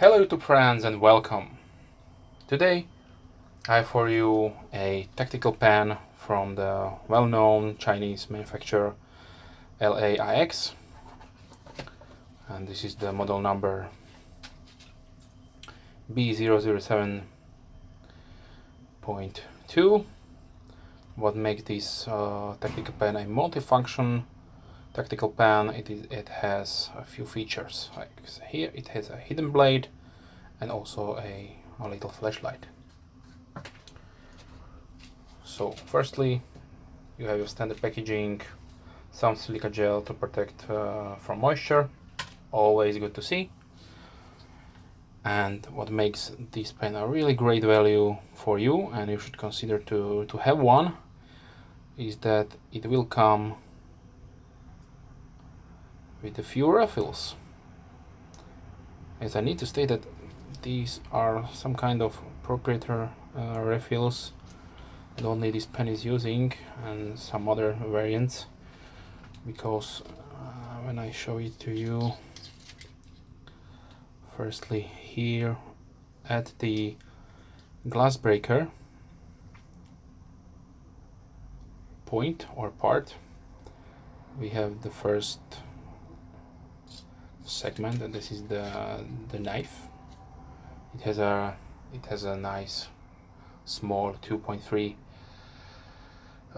Hello YouTube friends and welcome. Today I have for you a tactical pen from the well-known Chinese manufacturer LAIX, and this is the model number B007-2. What makes this tactical pen a multifunction tactical pen? It has a few features. Like here it has a hidden blade and also a little flashlight. So firstly, you have your standard packaging, some silica gel to protect from moisture, always good to see. And what makes this pen a really great value for you, and you should consider to have one, is that it will come with a few refills. As I need to state that these are some kind of proprietary refills, and only this pen is using, and some other variants, because when I show it to you, firstly here at the glass breaker point or part, we have the first segment, and this is the knife. It has a nice small 2.3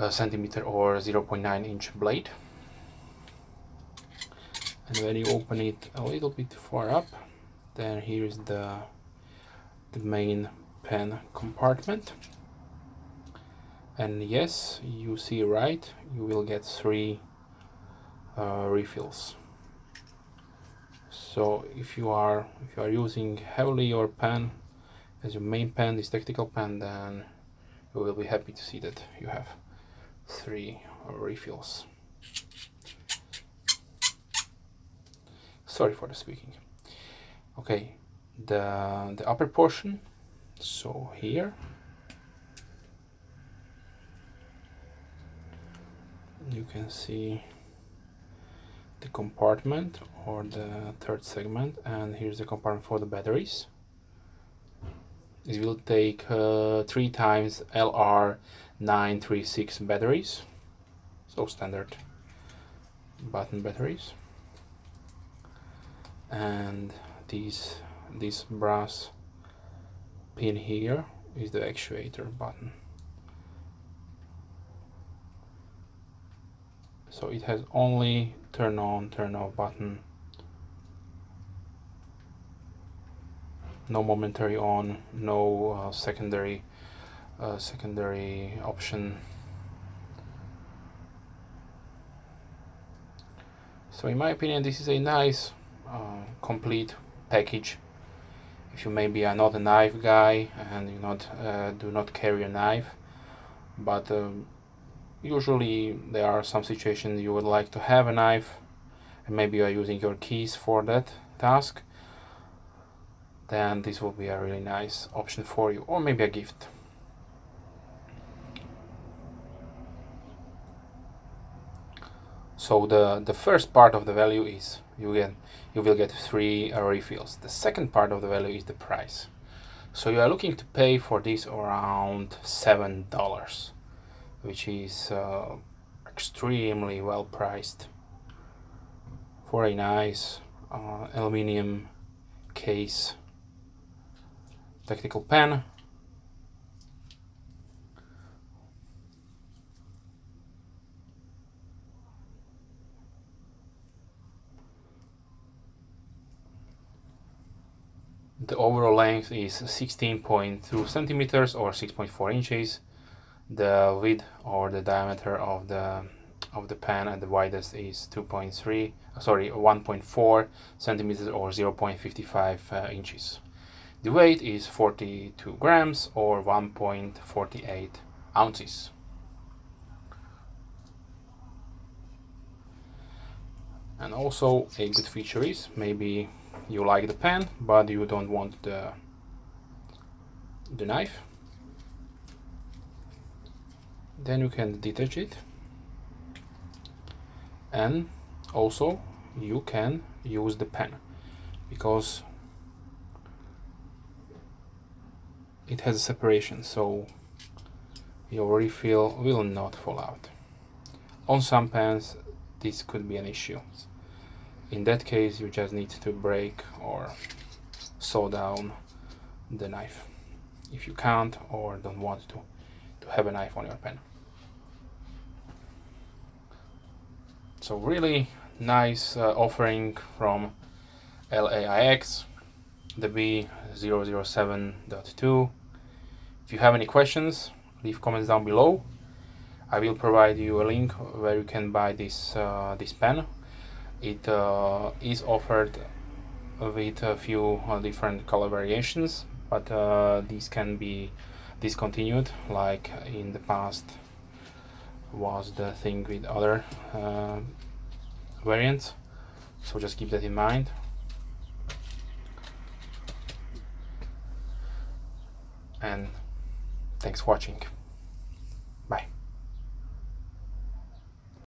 centimeter or 0.9 inch blade, and when you open it a little bit far up, then here is the main pen compartment. And yes, you see right, you will get 3 refills. So if you are using heavily your pen as your main pen, this tactical pen, then you will be happy to see that you have 3 refills. Sorry for the squeaking. Okay, the upper portion, so here you can see the compartment or the third segment, and here's the compartment for the batteries. It will take 3 times LR936 batteries, so standard button batteries. And this brass pin here is the actuator button. So it has only turn on, turn off button, no momentary on, no secondary option. So in my opinion, this is a nice complete package. If you maybe are not a knife guy and you do not carry a knife, but usually there are some situations you would like to have a knife and maybe you are using your keys for that task, then this will be a really nice option for you, or maybe a gift. So the first part of the value is you will get 3 refills. The second part of the value is the price. So you are looking to pay for this around $7, which is extremely well priced for a nice aluminium case tactical pen. The overall length is 16.2 centimeters or 6.4 inches. The width or the diameter of the pen at the widest is 1.4 centimeters or 0.55 inches. The weight is 42 grams or 1.48 ounces. And also a good feature is, maybe you like the pen but you don't want the knife, then you can detach it, and also you can use the pen, because it has a separation, so your refill will not fall out. On some pens this could be an issue. In that case you just need to break or saw down the knife if you can't or don't want to have a knife on your pen. So really nice offering from LAIX, the B007-2. If you have any questions, leave comments down below. I will provide you a link where you can buy this pen. It is offered with a few different color variations, but these can be discontinued, like in the past was the thing with other variants. So just keep that in mind. And thanks for watching.